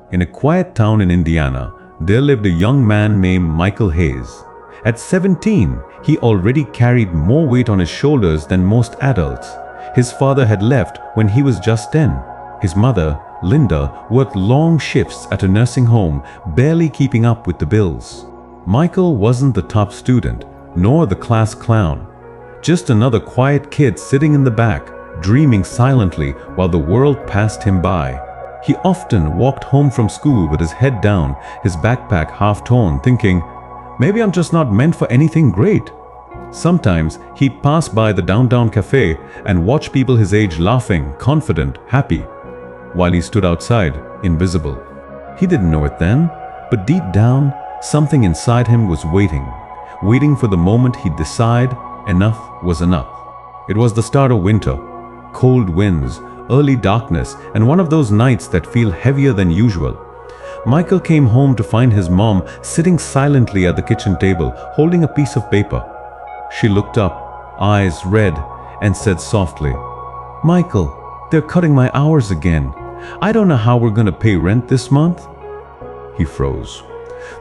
In a quiet town in Indiana, there lived a young man named Michael Hayes. At 17, he already carried more weight on his shoulders than most adults. His father had left when he was just 10. His mother, Linda, worked long shifts at a nursing home, barely keeping up with the bills. Michael wasn't the top student, nor the class clown. Just another quiet kid sitting in the back, dreaming silently while the world passed him by. He often walked home from school with his head down, his backpack half torn, thinking, maybe I'm just not meant for anything great. Sometimes he'd pass by the downtown cafe and watch people his age laughing, confident, happy, while he stood outside, invisible. He didn't know it then, but deep down, something inside him was waiting for the moment he'd decide enough was enough. It was the start of winter, cold winds, early darkness, and one of those nights that feel heavier than usual. Michael came home to find his mom sitting silently at the kitchen table, holding a piece of paper. She looked up, eyes red, and said softly, "Michael, they're cutting my hours again. I don't know how we're going to pay rent this month." He froze.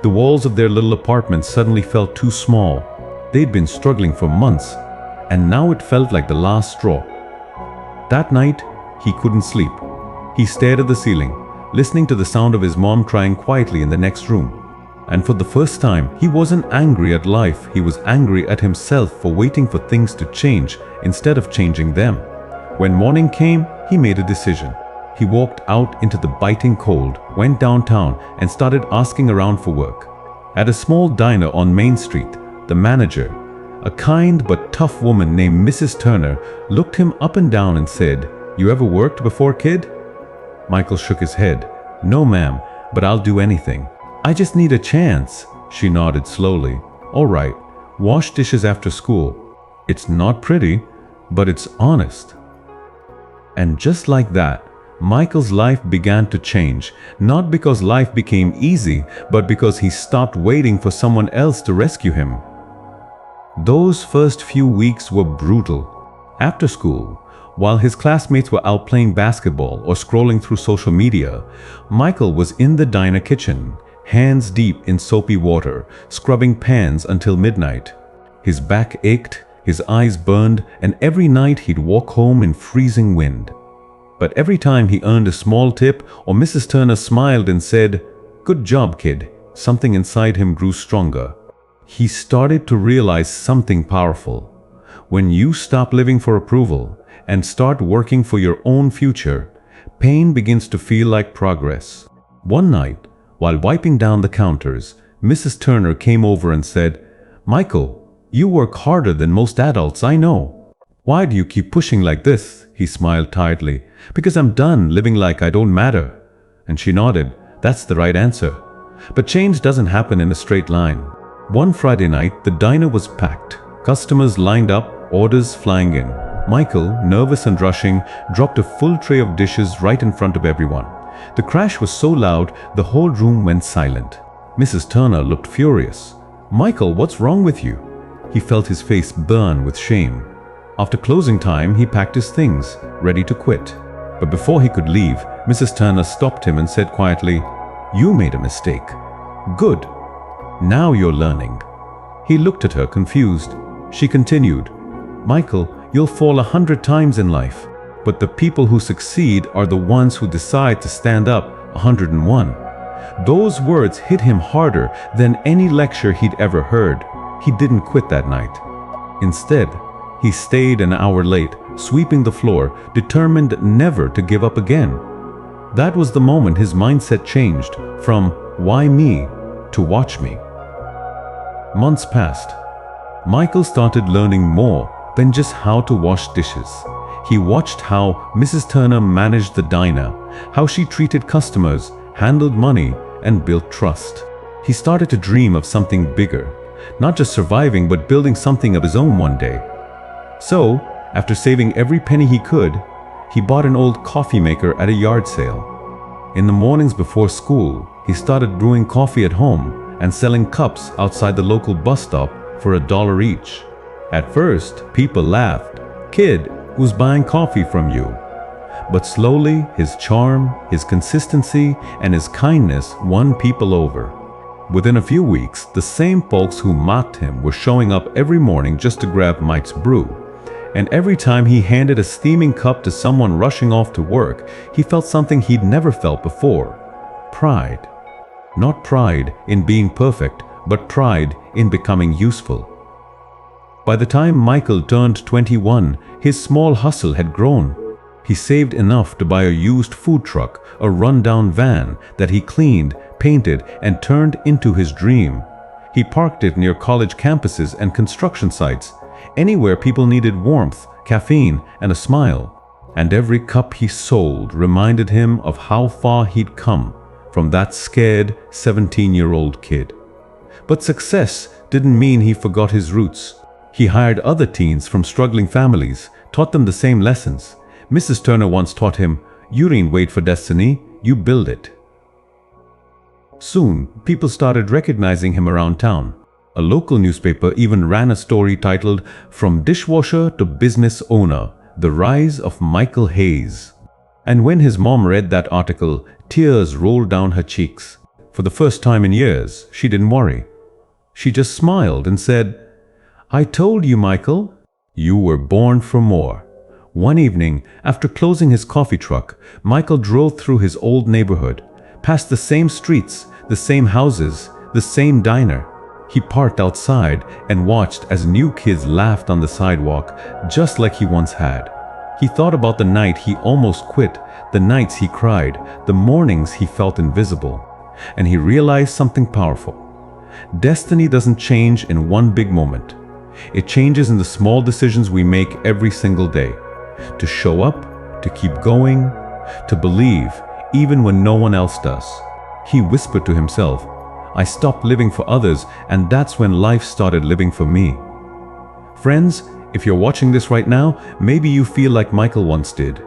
The walls of their little apartment suddenly felt too small. They'd been struggling for months, and now it felt like the last straw. That night, he couldn't sleep. He stared at the ceiling, listening to the sound of his mom crying quietly in the next room. And for the first time, he wasn't angry at life, he was angry at himself for waiting for things to change instead of changing them. When morning came, he made a decision. He walked out into the biting cold, went downtown, and started asking around for work. At a small diner on Main Street, the manager, a kind but tough woman named Mrs. Turner, looked him up and down and said, "You ever worked before, kid?" Michael shook his head. "No, ma'am, but I'll do anything. I just need a chance." She nodded slowly. "All right, wash dishes after school. It's not pretty, but it's honest." And just like that, Michael's life began to change, not because life became easy, but because he stopped waiting for someone else to rescue him. Those first few weeks were brutal. After school, while his classmates were out playing basketball or scrolling through social media, Michael was in the diner kitchen, hands deep in soapy water, scrubbing pans until midnight. His back ached, his eyes burned, and every night he'd walk home in freezing wind. But every time he earned a small tip or Mrs. Turner smiled and said, "Good job, kid," something inside him grew stronger. He started to realize something powerful. When you stop living for approval and start working for your own future, pain begins to feel like progress. One night, while wiping down the counters, Mrs. Turner came over and said, "Michael, you work harder than most adults, I know. Why do you keep pushing like this?" He smiled tiredly. "Because I'm done living like I don't matter." And she nodded. "That's the right answer." But change doesn't happen in a straight line. One Friday night, the diner was packed. Customers lined up, orders flying in. Michael, nervous and rushing, dropped a full tray of dishes right in front of everyone. The crash was so loud, the whole room went silent. Mrs. Turner looked furious. "Michael, what's wrong with you?" He felt his face burn with shame. After closing time, he packed his things, ready to quit. But before he could leave, Mrs. Turner stopped him and said quietly, "You made a mistake. Good. Now you're learning." He looked at her, confused. She continued, "Michael, you'll fall 100 times in life, but the people who succeed are the ones who decide to stand up 101. Those words hit him harder than any lecture he'd ever heard. He didn't quit that night. Instead, he stayed an hour late, sweeping the floor, determined never to give up again. That was the moment his mindset changed from "why me" to "watch me." Months passed. Michael started learning more than just how to wash dishes. He watched how Mrs. Turner managed the diner, how she treated customers, handled money, and built trust. He started to dream of something bigger, not just surviving but building something of his own one day. So, after saving every penny he could, he bought an old coffee maker at a yard sale. In the mornings before school, he started brewing coffee at home and selling cups outside the local bus stop for $1 each. At first, people laughed. "Kid, who's buying coffee from you?" But slowly, his charm, his consistency, and his kindness won people over. Within a few weeks, the same folks who mocked him were showing up every morning just to grab Mike's brew. And every time he handed a steaming cup to someone rushing off to work, he felt something he'd never felt before: pride. Not pride in being perfect, but pride in becoming useful. By the time Michael turned 21, his small hustle had grown. He saved enough to buy a used food truck, a rundown van that he cleaned, painted, and turned into his dream. He parked it near college campuses and construction sites, anywhere people needed warmth, caffeine, and a smile. And every cup he sold reminded him of how far he'd come from that scared 17-year-old kid. But success didn't mean he forgot his roots. He hired other teens from struggling families, taught them the same lessons. Mrs. Turner once taught him, "You didn't wait for destiny, you build it." Soon, people started recognizing him around town. A local newspaper even ran a story titled, "From Dishwasher to Business Owner, The Rise of Michael Hayes." And when his mom read that article, tears rolled down her cheeks. For the first time in years, she didn't worry. She just smiled and said, "I told you, Michael, you were born for more." One evening, after closing his coffee truck, Michael drove through his old neighborhood, past the same streets, the same houses, the same diner. He parked outside and watched as new kids laughed on the sidewalk, just like he once had. He thought about the night he almost quit, the nights he cried, the mornings he felt invisible. And he realized something powerful. Destiny doesn't change in one big moment. It changes in the small decisions we make every single day. To show up, to keep going, to believe even when no one else does. He whispered to himself, "I stopped living for others, and that's when life started living for me." Friends, if you're watching this right now, maybe you feel like Michael once did.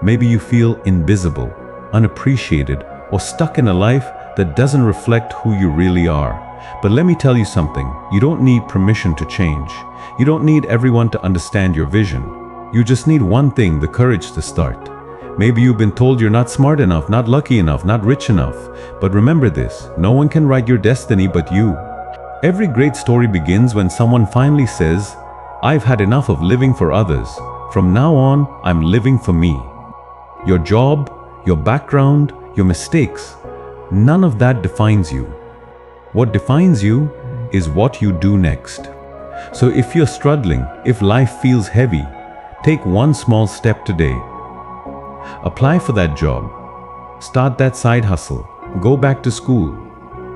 Maybe you feel invisible, unappreciated, or stuck in a life that doesn't reflect who you really are. But let me tell you something, you don't need permission to change. You don't need everyone to understand your vision. You just need one thing, the courage to start. Maybe you've been told you're not smart enough, not lucky enough, not rich enough. But remember this, no one can write your destiny but you. Every great story begins when someone finally says, "I've had enough of living for others. From now on, I'm living for me." Your job, your background, your mistakes, none of that defines you. What defines you is what you do next. So if you're struggling, if life feels heavy, take one small step today. Apply for that job. Start that side hustle. Go back to school.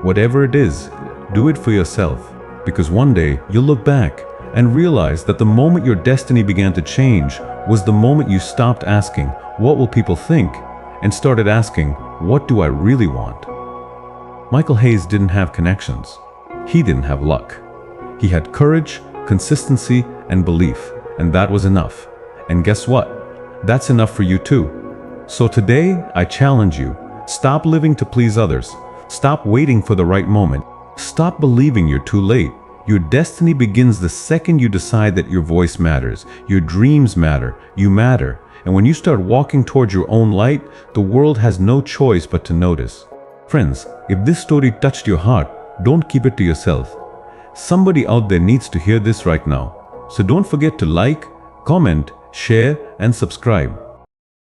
Whatever it is, do it for yourself. Because one day you'll look back and realize that the moment your destiny began to change was the moment you stopped asking, "What will people think?" and started asking, "What do I really want?" Michael Hayes didn't have connections. He didn't have luck. He had courage, consistency, and belief, and that was enough. And guess what? That's enough for you too. So today, I challenge you. Stop living to please others. Stop waiting for the right moment. Stop believing you're too late. Your destiny begins the second you decide that your voice matters, your dreams matter, you matter. And when you start walking towards your own light, the world has no choice but to notice. Friends, if this story touched your heart, don't keep it to yourself. Somebody out there needs to hear this right now. So don't forget to like, comment, share, and subscribe.